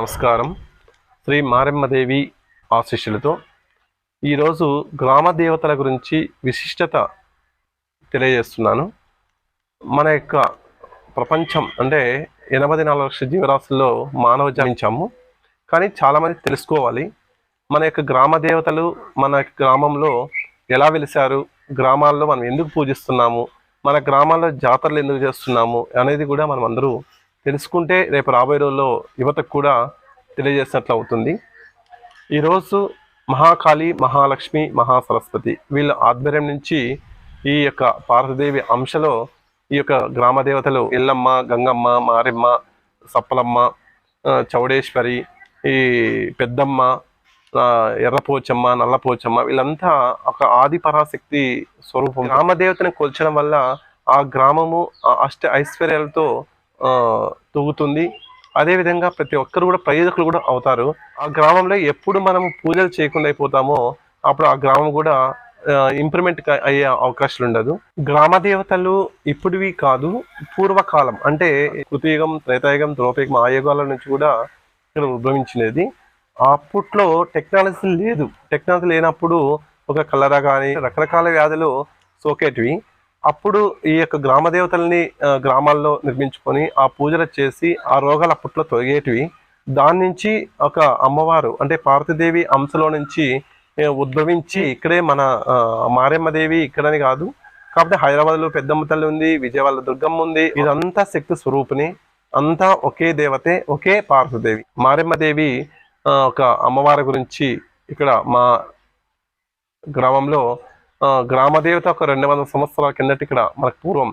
నమస్కారం. శ్రీ మారెమ్మదేవి ఆశీస్సులతో ఈరోజు గ్రామ దేవతల గురించి విశిష్టత తెలియజేస్తున్నాను. మన యొక్క ప్రపంచం అంటే 84 లక్షల జీవరాశుల్లో మానవ జన్మించాము. కానీ చాలామంది తెలుసుకోవాలి మన యొక్క గ్రామ దేవతలు మన గ్రామంలో ఎలా వెలిశారు, గ్రామాల్లో మనం ఎందుకు పూజిస్తున్నాము, మన గ్రామాల్లో జాతరలు ఎందుకు చేస్తున్నాము అనేది కూడా మనం అందరూ తెలుసుకుంటే రేపు రాబోయే రోజుల్లో యువతకు కూడా తెలియజేసినట్లు అవుతుంది. ఈరోజు మహాకాళి, మహాలక్ష్మి, మహాసరస్వతి వీళ్ళ ఆధ్వర్యం నుంచి ఈ యొక్క పార్వతీదేవి అంశలో ఈ యొక్క గ్రామ దేవతలు ఎల్లమ్మ, గంగమ్మ, మారెమ్మ, సప్పలమ్మ, చౌడేశ్వరి, ఈ పెద్దమ్మ, ఎర్రపోచమ్మ, నల్లపోచమ్మ వీళ్ళంతా ఒక ఆది పరాశక్తి స్వరూపం. గ్రామ దేవతని కొల్చడం వల్ల ఆ గ్రామము అష్ట ఐశ్వర్యాలతో తూగుతుంది. అదేవిధంగా ప్రతి ఒక్కరు కూడా ప్రయోజకులు కూడా అవుతారు. ఆ గ్రామంలో ఎప్పుడు మనం పూజలు చేయకుండా అయిపోతామో అప్పుడు ఆ గ్రామం కూడా ఇంప్రూవ్మెంట్ అయ్యే అవకాశాలు ఉండదు. గ్రామ దేవతలు ఇప్పుడువి కాదు, పూర్వకాలం అంటే కృతయుగం, త్రేతాయుగం, ద్రౌపయుగం ఆ యుగాల నుంచి కూడా ఇక్కడ ఉద్భవించినది. అప్పట్లో టెక్నాలజీ లేదు. టెక్నాలజీ లేనప్పుడు ఒక కలరా కానీ రకరకాల వ్యాధులు సోకేటివి. అప్పుడు ఈ యొక్క గ్రామ దేవతల్ని గ్రామాల్లో నిర్మించుకొని ఆ పూజలు చేసి ఆ రోగాలు అప్పట్లో తొలగేటివి. దాని నుంచి ఒక అమ్మవారు అంటే పార్వతీదేవి అంశలో నుంచి ఉద్భవించి ఇక్కడే మన మారెమ్మదేవి ఇక్కడని కాదు, కాకపోతే హైదరాబాద్లో పెద్దమ్మ తల్లి ఉంది, విజయవాడలో దుర్గమ్మ ఉంది. ఇదంతా శక్తి స్వరూపిణి, అంతా ఒకే దేవతే, ఒకే పార్వతీదేవి. మారెమ్మదేవి ఒక అమ్మవారి గురించి ఇక్కడ మా గ్రామంలో గ్రామదేవత ఒక 200 సంవత్సరాల కిందట ఇక్కడ మనకు పూర్వం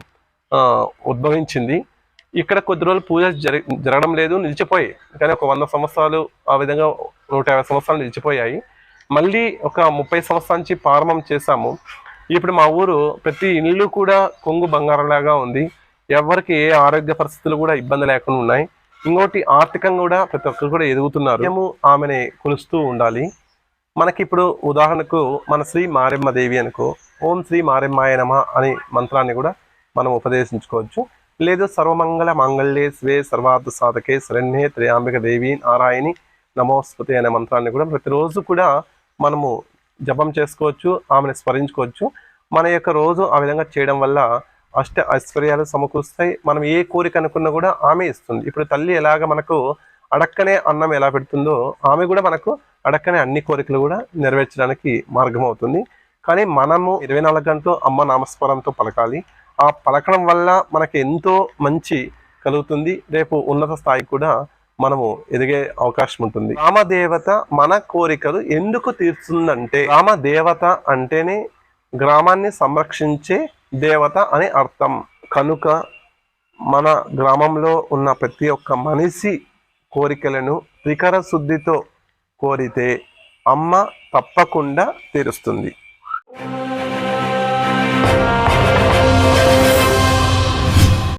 ఉద్భవించింది. ఇక్కడ కొద్ది రోజులు పూజలు జరగడం లేదు, నిలిచిపోయాయి. కానీ ఒక 100 సంవత్సరాలు ఆ విధంగా 150 సంవత్సరాలు నిలిచిపోయాయి. మళ్ళీ ఒక 30 సంవత్సరాల నుంచి ప్రారంభం చేశాము. ఇప్పుడు మా ఊరు ప్రతి ఇల్లు కూడా కొంగు బంగారంలాగా ఉంది. ఎవరికి ఏ ఆరోగ్య పరిస్థితులు కూడా ఇబ్బంది లేకుండా ఉన్నాయి. ఇంకోటి ఆర్థికంగా కూడా ప్రతి ఒక్కరు కూడా ఎదుగుతున్నారు. మేము ఆమెని కొలుస్తూ ఉండాలి. మనకి ఇప్పుడు ఉదాహరణకు మన శ్రీ మారెమ్మదేవి అనుకో, ఓం శ్రీ మారెమ్మాయ నమః అనే మంత్రాన్ని కూడా మనం ఉపదేశించుకోవచ్చు. లేదు సర్వమంగళ మాంగళ్యే శివే సర్వార్థ సాధకే శరణ్యే త్రయాంబిక దేవి నారాయణి నమోస్తుతే అనే మంత్రాన్ని కూడా ప్రతిరోజు కూడా మనము జపం చేసుకోవచ్చు, ఆమెను స్మరించుకోవచ్చు. మన యొక్క రోజు ఆ విధంగా చేయడం వల్ల అష్ట ఐశ్వర్యాలు సమకూరుస్తాయి. మనం ఏ కోరిక అనుకున్నా కూడా ఆమె ఇస్తుంది. ఇప్పుడు తల్లి ఎలాగ మనకు అడక్కనే అన్నం ఎలా పెడుతుందో ఆమె కూడా మనకు అడక్కనే అన్ని కోరికలు కూడా నెరవేర్చడానికి మార్గం అవుతుంది. కానీ మనము 24 గంటలు అమ్మ నామస్మరణతో పలకాలి. ఆ పలకడం వల్ల మనకి ఎంతో మంచి కలుగుతుంది. రేపు ఉన్నత స్థాయికి కూడా మనము ఎదిగే అవకాశం ఉంటుంది. గ్రామదేవత మన కోరికలు ఎందుకు తీర్చుందంటే, గ్రామదేవత అంటేనే గ్రామాన్ని సంరక్షించే దేవత అని అర్థం. కనుక మన గ్రామంలో ఉన్న ప్రతి ఒక్క మనిషి కోరికలను త్రికర శుద్ధితో కోరితే అమ్మ తప్పకుండా తీరుస్తుంది.